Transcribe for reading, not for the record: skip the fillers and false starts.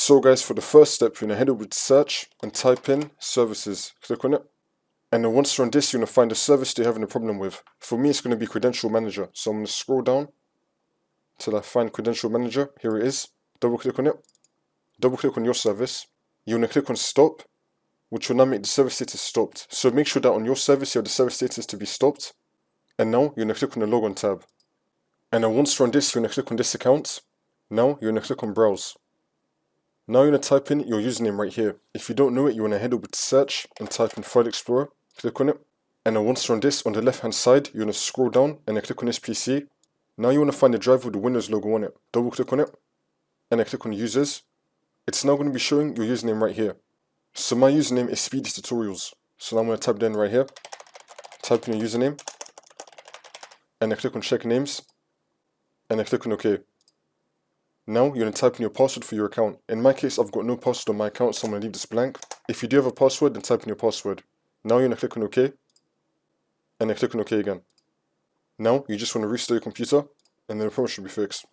So guys, for the first step, you're going to head over to search and type in services. Click on it. And then once you're on this, you're going to find the service that you're having a problem with. For me, it's going to be Credential Manager. So I'm going to scroll down till I find Credential Manager. Here it is. Double click on it. Double click on your service. You're going to click on stop, which will now make the service status stopped. So make sure that on your service, you have the service status to be stopped. And now you're going to click on the Logon tab. And then once you're on this, you're going to click on this account. Now you're going to click on Browse. Now you're going to type in your username right here. If you don't know it, you want to head over to search and type in File Explorer. Click on it. And then once you're on this, on the left hand side, you're going to scroll down and then click on this PC. Now you want to find the drive with the Windows logo on it. Double click on it. And then click on Users. It's now going to be showing your username right here. So my username is Speedy Tutorials. So now I'm going to type it in right here. Type in your username. And then click on Check Names. And then click on OK. Now you're going to type in your password for your account. In my case, I've got no password on my account, so I'm going to leave this blank. If you do have a password, then type in your password. Now you're going to click on OK. And then click on OK again. Now you just want to restart your computer, and then the problem should be fixed.